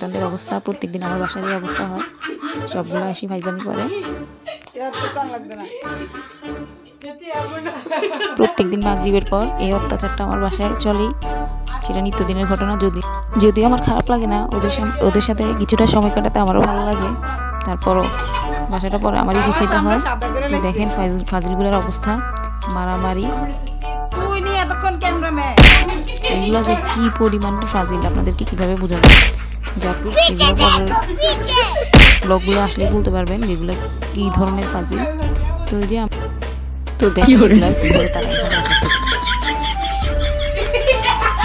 তাদের অবস্থা প্রত্যেকদিন আমার বাসার এই অবস্থা হয়, সবগুলো আসি ফাইজলামি করে। প্রত্যেকদিন মাগরিবের পর এই অত্যাচারটা আমার বাসায় চলেই, সেটা নিত্যদিনের ঘটনা। যদিও আমার খারাপ লাগে না, ওদের সাথে কিছুটা সময় কাটাতে আমারও ভালো লাগে, তারপরও বাসাটা পরে আমারই গুছাইতে হয়। তো দেখেন ফাজিলগুলোর অবস্থা, মারামারি, এগুলো যে কি পরিমাণটা ফাজিল আপনাদেরকে কিভাবে বোঝাবো। যাকে ব্লগগুলো আসলে বলতে পারবেন যেগুলো কি ধরনের ফাজিল। তো এই যে তো দেখি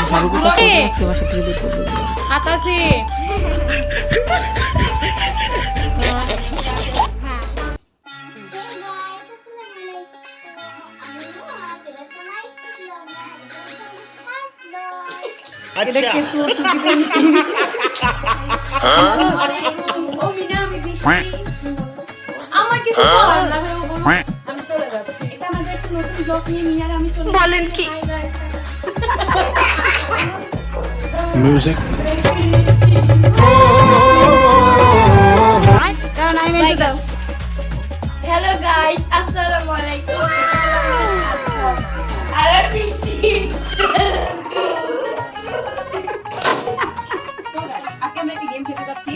ঝাড়ু পোকা আজকে বাসা থেকে বের করবো। এটা কি সুর সুকি দিছি আমার কিছু বলার না, আমি চলে যাচ্ছি। এটা আমাদের একটা নতুন ব্লগ নিয়ে মিয়ার আমি চলে যাচ্ছি। বলেন কি মিউজিক দাও নাই মেন্টু দাও। হ্যালো গাইস, আসসালামু আলাইকুম। আরে পিটি আমরা একটা গেম খেলতে যাচ্ছি,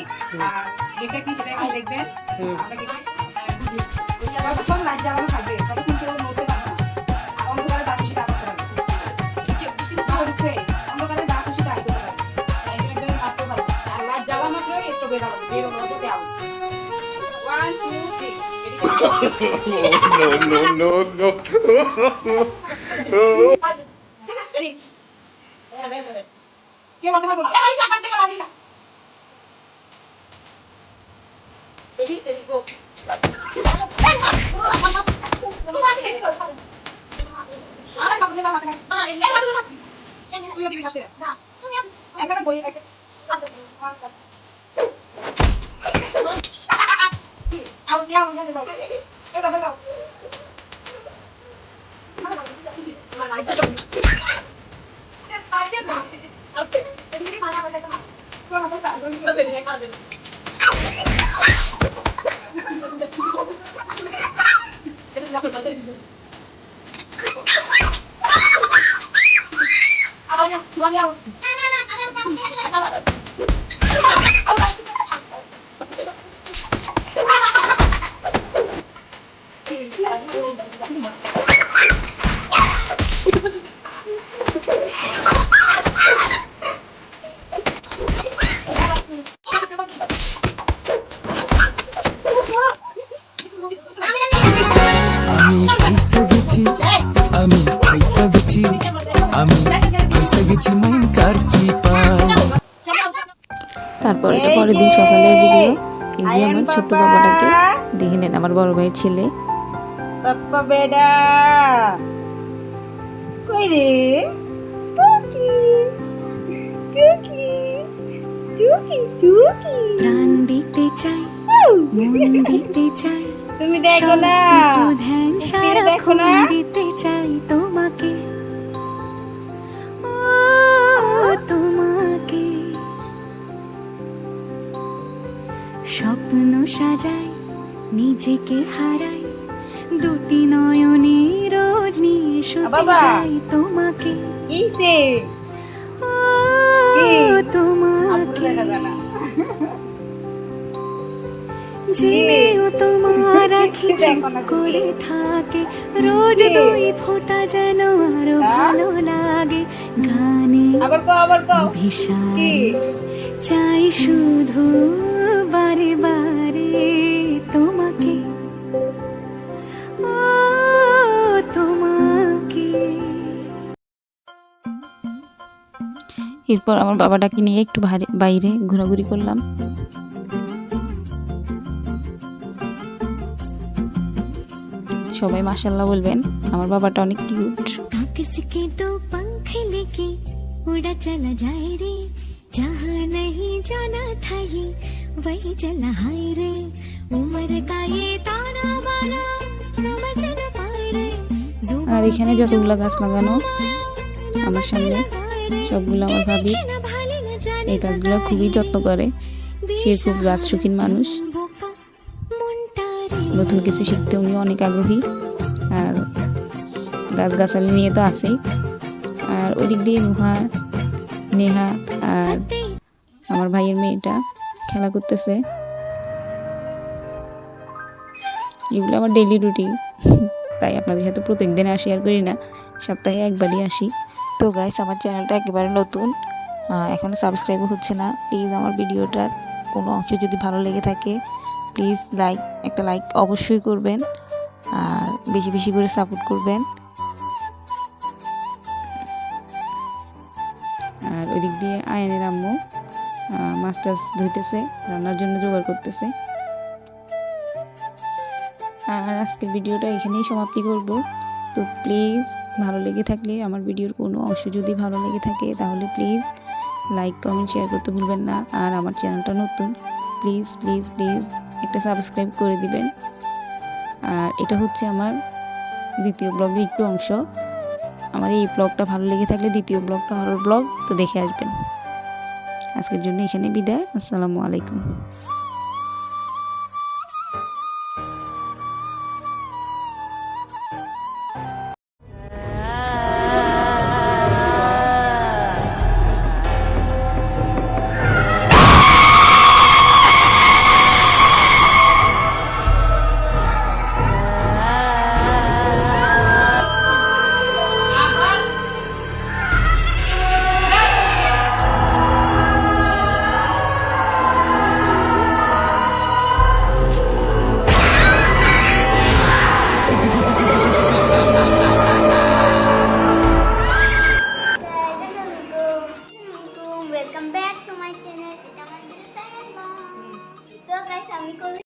আর গেমটা কি সেটা এখন দেখবেন। আমরা যতক্ষণ লাইট জ্বালানো থাকবে ততক্ষণ কেউ নড়তে পারবে না। অন্ধকারে যা খুশি তা করতে পারবে, অন্ধকারে যা খুশি তাই করতে পারবে। আর লাইট জ্বালা মাত্রই স্টপ হয়ে যাবে, বের হতে আউট। 1 2 3 No. রেডি। কে বলতে পারবো না? এই সাবান থেকে মারি না। Ready set go. আরে সামনে না মাথা। তুই দিবি সাথে না, তুমি একটা বই একটা আউ দাও দাও দাও। তারপর এটা পরের দিন সকালের ভিডিও। এই যে আমার ছোট্ট বাবাটাকে দেখে নেন, আমার বড় ভাইয়ের ছেলে। পাপ্পা বেডা কই রে? টুকি টুকি টুকি টুকি প্রাণ দিতে চাই, মন দিতে চাই, তুমি দেখো না, ধ্যান সারা দেখো না, দিতে চাই তোমাকে, ও তোমাকে। স্বপ্ন সাজাই, নিজেকে হারাই, দুটি নয়নে রোজ নিয়ে শুতে যাই তোমাকে, ইসে ও তোমাকে। জেনেও তোমার আখি চুপ করে থাকে, রোজ দুই ফোঁটা যেন আরো ভালো লাগে। গানে ভিসারে চাই শুধু বারে বারে তোমাকে, ও তোমাকে। এরপর আমার বাবাটাকে নিয়ে একটু বাইরে ঘোরাঘুরি করলাম। সবাই মাশাআল্লাহ বলবেন, আমার বাবাটা অনেক কিউট। किसके दो पंख लेके उड़ा चला जाए रे, जहाँ नहीं जाना था ये वही चला हाय रे, उम्र का ये ताना बाना समझ न पाए रे। আর এখানে যতগুলো গাছ লাগানো আমার সামনে সবগুলো আমার ভাবি, এই কাজগুলো খুবই যত্ন করে। সে খুব গাছ শৌখিন মানুষ, নতুন কিছু শিখতে উনি অনেক আগ্রহী। আর গাছগাছালি নিয়ে তো আছেই। আর ওদিক দিয়ে নুহা, নেহা আর আমার ভাইয়ের মেয়েটা খেলা করতেছে। এগুলো আমার ডেইলি রুটিন, তাই আপনাদের সাথে প্রত্যেকদিন আর শেয়ার করি না, সপ্তাহে একবারই আসি। তো গাইস, আমার চ্যানেলটা একেবারে নতুন, এখনও সাবস্ক্রাইবও হচ্ছে না। প্লিজ আমার ভিডিওটার কোনো অংশ যদি ভালো লেগে থাকে প্লিজ একটা লাইক অবশ্যই করবেন, আর বেশি বেশি করে সাপোর্ট করবেন। আর ওইদিক দিয়ে আয়নের আম্মু মাছ টাছ ধুইতেছে, রান্নার জন্য জোগাড় করতেছে। আর আজকের ভিডিওটা এখানেই সমাপ্তি করব। তো প্লিজ ভালো লেগে থাকলে, আমার ভিডিওর কোনো অংশ যদি ভালো লেগে থাকে তাহলে প্লিজ লাইক কমেন্ট শেয়ার করতে ভুলবেন না। আর আমার চ্যানেলটা নতুন, প্লিজ প্লিজ প্লিজ একটা সাবস্ক্রাইব করে দিবেন। আর এটা হচ্ছে আমার দ্বিতীয় ব্লগের একটু অংশ। আমার এই ব্লগটা ভালো লেগে থাকলে দ্বিতীয় ব্লগটা হরর ব্লগ, তো দেখে আসবেন। আজকের জন্য এখানে বিদায়। আসসালামু আলাইকুম। Welcome back to my channel. It's Amanda Sayang. So guys, আমি